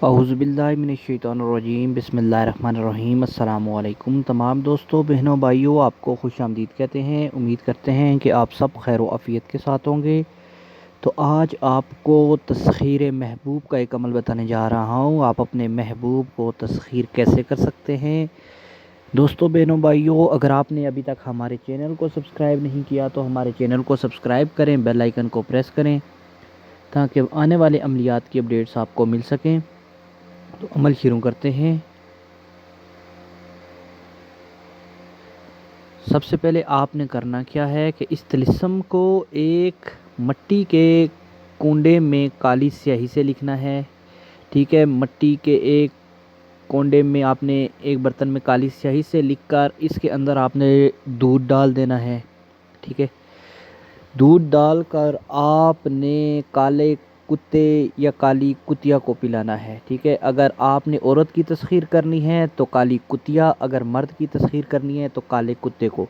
اعوذ باللہ من الشیطان الرجیم، بسم اللہ الرحمن الرحیم۔ السلام علیکم تمام دوستوں، بہنوں، بھائیوں، آپ کو خوش آمدید کہتے ہیں۔ امید کرتے ہیں کہ آپ سب خیر و عافیت کے ساتھ ہوں گے۔ تو آج آپ کو تسخیر محبوب کا ایک عمل بتانے جا رہا ہوں۔ آپ اپنے محبوب کو تسخیر کیسے کر سکتے ہیں۔ دوستوں، بہنوں، بھائیوں، اگر آپ نے ابھی تک ہمارے چینل کو سبسکرائب نہیں کیا تو ہمارے چینل کو سبسکرائب کریں، بیل آئیکن کو پریس کریں تاکہ آنے والے عملیات کی اپڈیٹس آپ کو مل سکیں۔ تو عمل شروع کرتے ہیں۔ سب سے پہلے آپ نے کرنا کیا ہے کہ اس طلسم کو ایک مٹی کے کنڈے میں کالی سیاہی سے لکھنا ہے۔ ٹھیک ہے، مٹی کے ایک کنڈے میں آپ نے ایک برتن میں کالی سیاہی سے لکھ کر اس کے اندر آپ نے دودھ ڈال دینا ہے۔ ٹھیک ہے، دودھ ڈال کر آپ نے کالے کتے یا کالی کتیا کو پلانا ہے۔ ٹھیک ہے، اگر آپ نے عورت کی تسخیر کرنی ہے تو کالی کتیا، اگر مرد کی تسخیر کرنی ہے تو کالے کتے کو۔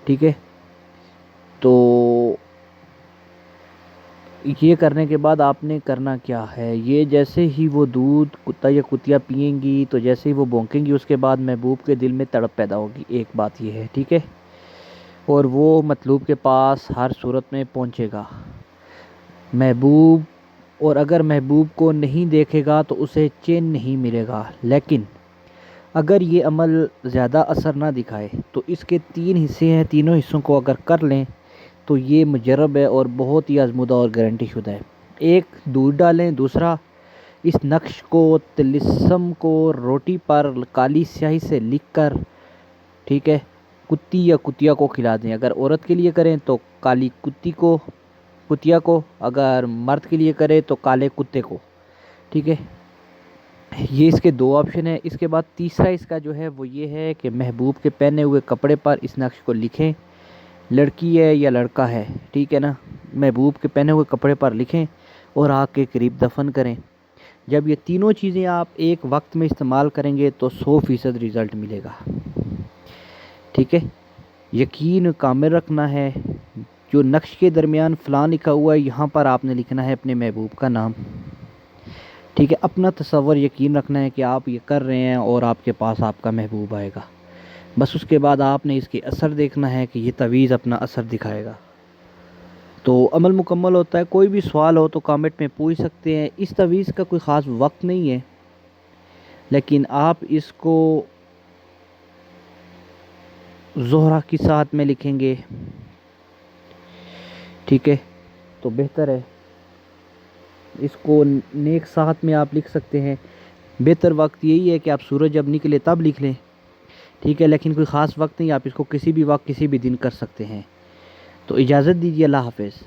ٹھیک ہے، تو یہ کرنے کے بعد آپ نے کرنا کیا ہے، یہ جیسے ہی وہ دودھ کتا یا کتیا پئیں گی تو جیسے ہی وہ بھونکیں گی، اس کے بعد محبوب کے دل میں تڑپ پیدا ہوگی۔ ایک بات یہ ہے، ٹھیک ہے، اور وہ مطلوب کے پاس ہر صورت میں پہنچے گا محبوب، اور اگر محبوب کو نہیں دیکھے گا تو اسے چین نہیں ملے گا۔ لیکن اگر یہ عمل زیادہ اثر نہ دکھائے تو اس کے 3 حصے ہیں، تینوں حصوں کو اگر کر لیں تو یہ مجرب ہے اور بہت ہی آزمودہ اور گارنٹی شدہ ہے۔ ایک، دودھ ڈالیں، دوسرا اس نقش کو، طلسم کو روٹی پر کالی سیاہی سے لکھ کر، ٹھیک ہے، کتی یا کتیا کو کھلا دیں۔ اگر عورت کے لیے کریں تو کالی کتیا کو، اگر مرد کے لیے کریں تو کالے کتے کو۔ ٹھیک ہے، یہ اس کے 2 آپشن ہیں۔ اس کے بعد تیسرا اس کا جو ہے وہ یہ ہے کہ محبوب کے پہنے ہوئے کپڑے پر اس نقش کو لکھیں، لڑکی ہے یا لڑکا ہے، ٹھیک ہے نا، محبوب کے پہنے ہوئے کپڑے پر لکھیں اور آگ کے قریب دفن کریں۔ جب یہ تینوں چیزیں آپ ایک وقت میں استعمال کریں گے تو 100% رزلٹ ملے گا۔ ٹھیک ہے، یقین کامل رکھنا ہے۔ جو نقش کے درمیان فلاں لکھا ہوا ہے، یہاں پر آپ نے لکھنا ہے اپنے محبوب کا نام۔ ٹھیک ہے، اپنا تصور یقین رکھنا ہے کہ آپ یہ کر رہے ہیں اور آپ کے پاس آپ کا محبوب آئے گا۔ بس اس کے بعد آپ نے اس کے اثر دیکھنا ہے کہ یہ تعویذ اپنا اثر دکھائے گا۔ تو عمل مکمل ہوتا ہے۔ کوئی بھی سوال ہو تو کامنٹ میں پوچھ سکتے ہیں۔ اس تعویذ کا کوئی خاص وقت نہیں ہے، لیکن آپ اس کو زہرہ کی ساتھ میں لکھیں گے، ٹھیک ہے، تو بہتر ہے۔ اس کو نیک ساتھ میں آپ لکھ سکتے ہیں۔ بہتر وقت یہی ہے کہ آپ سورج جب نکلے تب لکھ لیں، ٹھیک ہے، لیکن کوئی خاص وقت نہیں، آپ اس کو کسی بھی وقت کسی بھی دن کر سکتے ہیں۔ تو اجازت دیجیے، اللہ حافظ۔